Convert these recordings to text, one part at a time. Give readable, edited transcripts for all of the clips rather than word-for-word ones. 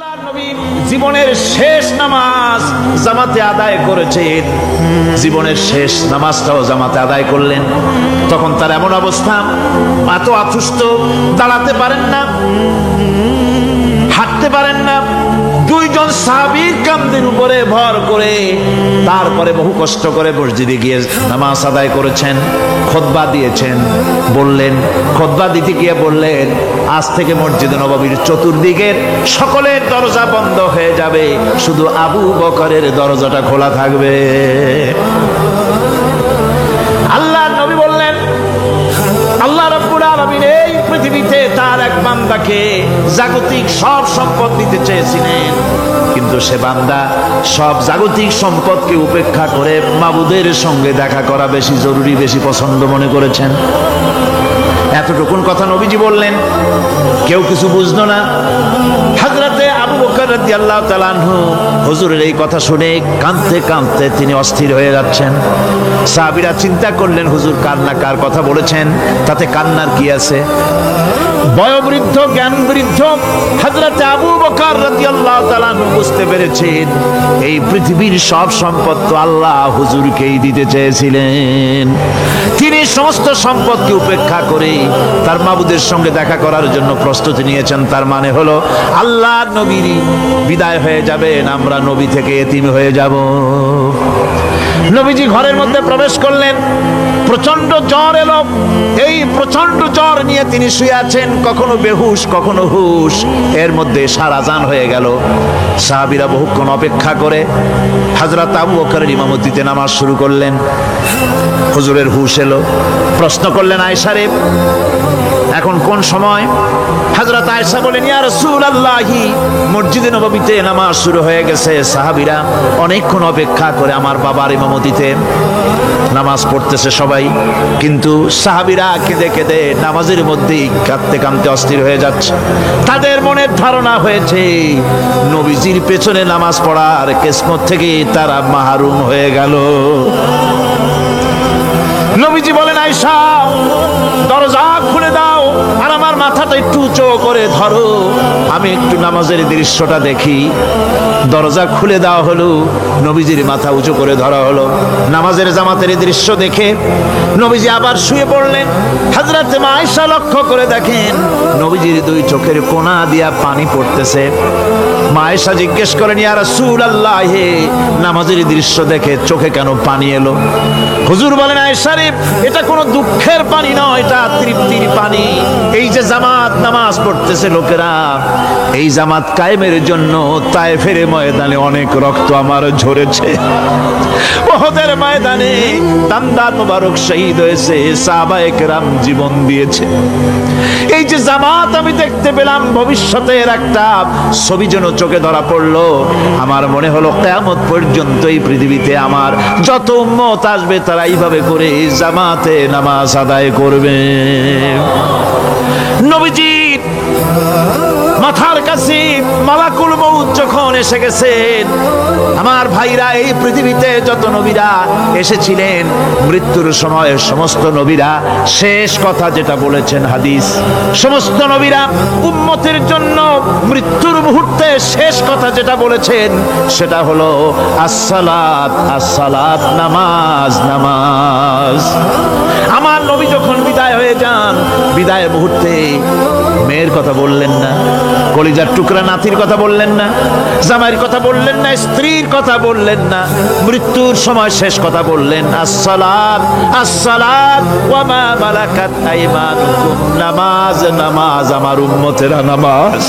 আল্লাহর নবী জীবনের শেষ নামাজ জামাতে আদায় করেছেন। জীবনের শেষ নামাজটাও জামাতে আদায় করলেন। তখন তার এমন অবস্থা, এত অসুস্থ, দাঁড়াতে পারেন না, হাঁটতে পারেন না। দুইজন সাহাবীর কাঁধের উপরে ভর করে তারপরে বহু কষ্ট করে মসজিদে গিয়ে নামাজ আদায় করেছেন। খুতবা দিয়েছেন, বললেন, খুতবা দিতে গিয়ে বললেন, আজ থেকে মসজিদে নববীর চতুর্দিকের সকলের দরজা বন্ধ হয়ে যাবে, শুধু আবু বকরের দরজাটা খোলা থাকবে। আল্লাহর নবী বললেন, আল্লাহ রাব্বুল আলামিন এই পৃথিবীতে তার এক বান্দাকে জাগতিক সব সম্পদ দিতে চেয়েছিলেন, কিন্তু সে বান্দা সব জাগতিক সম্পদকে উপেক্ষা করে মাবুদের সঙ্গে দেখা করা বেশি জরুরি, বেশি পছন্দ মনে করেছেন। এতটুকুন কথা নবীজি বললেন, কেউ কিছু বুঝলো না। হযরতে আবু বকর রাদিয়াল্লাহু তাআলা আনহু হুজুরের এই কথা শুনে কাঁদতে কাঁদতে তিনি অস্থির হয়ে যাচ্ছেন। সাহাবীরা চিন্তা করলেন, হুজুর কান্না কার কথা বলেছেন, তাতে কান্নার কি আছে? বয়োবৃদ্ধ, জ্ঞান বৃদ্ধ হযরতে আবু বকর রাদিয়াল্লাহু তাআলা আনহু বুঝতে পেরেছেন এই পৃথিবীর সব সম্পদ তো আল্লাহ হুজুরকেই দিতে চেয়েছিলেন। তিনি সমস্ত সম্পদকে উপেক্ষা করে তার মাবুদের সঙ্গে দেখা করার জন্য প্রস্তুতি নিয়েছেন। তার মানে হলো আল্লাহর নবী বিদায় হয়ে যাবেন, আমরা নবী থেকে এতিম হয়ে যাব। নবীজি ঘরের মধ্যে প্রবেশ করলেন, প্রচন্ড জ্বর এলো। এই প্রচন্ড জ্বর নিয়ে তিনি শুয়ে আছেন, কখনো বেহুশ কখনো হুশ। এর মধ্যে সারা জান হয়ে গেল। সাহাবীরা বহুক্ষণ অপেক্ষা করে হযরত আবু বকরের ইমামতিতে নামাজ শুরু করলেন। হুজুরের হুশ এলো, প্রশ্ন করলেন, আয়েশা রে, এখন কোন সময়? হযরত আয়েশা বলেন, ইয়া রাসূলুল্লাহ, মসজিদে নববীতে নামাজ শুরু হয়ে গেছে। সাহাবীরা অনেকক্ষণ অপেক্ষা করে আমার বাবার ইমামতিতে নামাজ পড়তেছে সবাই, কিন্তু সাহাবীরা কেঁদে কেঁদে নামাজের মধ্যেই কাঁদতে কাঁদতে অস্থির হয়ে যাচ্ছে। তাদের মনের ধারণা হয়েছে নবীজির পেছনে নামাজ পড়ার কিসমত থেকে তারা মাহরুম হয়ে গেল। নবীজি বলেন, আয়েশা, দরজা খুলে দাও আর আমার মাথাটা একটু উঁচু করে ধরো, আমি একটু নামাজের দৃশ্যটা দেখি। দরজা খুলে দেওয়া হলো, নবীজির মাথা উঁচু করে ধরা হলো। নামাজের জামাতের দৃশ্য দেখে নবীজি আবার শুয়ে পড়লেন। হযরত আয়েশা লক্ষ্য করে দেখেন নবীজির দুই চোখের কোনা দিয়া পানি পড়তেছে। আয়েশা জিজ্ঞেস করেন, ইয়া রাসূলুল্লাহ, নামাজের দৃশ্য দেখে চোখে কেন পানি এলো? হুজুর বলেন, আয়েশা রে, এটা কোনো দুঃখের পানি নয়, এটা তৃপ্তির পানি। এই যে জামাত নামাজ পড়তেছে লোকেরা, এই জামাত কায়েমের জন্য তায়েফের ময়দানে অনেক রক্ত আমার ঝরেছে। উহুদের ময়দানে দামদার মোবারক শহীদ হয়েছে, সাহাবায়ে কেরাম জীবন দিয়েছে। এই যে জামাত আমি দেখতে পেলাম, ভবিষ্যতের একটা ছবি যেন চোখে ধরা পড়লো। আমার মনে হলো কিয়ামত পর্যন্ত এই পৃথিবীতে আমার যত উম্মত আসবে তারা এইভাবে করে জামাতে নামাজ আদায় করবে। নবীজি মাথার কাছে মালাকুল মউত যখন এসে গেছেন, আমার ভাইরা, এই পৃথিবীতে যত নবীরা এসেছিলেন মৃত্যুর সময় সমস্ত নবীরা শেষ কথা যেটা বলেছেন, হাদিস, সমস্ত নবীরা উম্মতের জন্য মৃত্যুর মুহূর্তে শেষ কথা যেটা বলেছেন সেটা হলো আসসালাত, আসসালাত, নামাজ, নামাজ। আমার নবী যখন বিদায় হয়ে যান, বিদায়ের মুহূর্তে মেয়ের কথা বললেন না, কলিজার টুকরা নাতির কথা বললেন না, জামাইয়ের কথা বললেন না, স্ত্রীর কথা বললেন না, মৃত্যুর সময় শেষ কথা বললেন, আসসালাত, আসসালাত ওয়া মা মালাকাত আইমানুকুম, নামাজ, নামাজ, আমার উম্মতেরা নামাজ,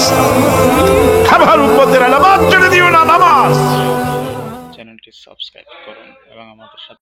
আমার উম্মতেরা নামাজ ছেড়ে দিও না, নামাজ। চ্যানেলটি সাবস্ক্রাইব করুন এবং আমাদের সাথে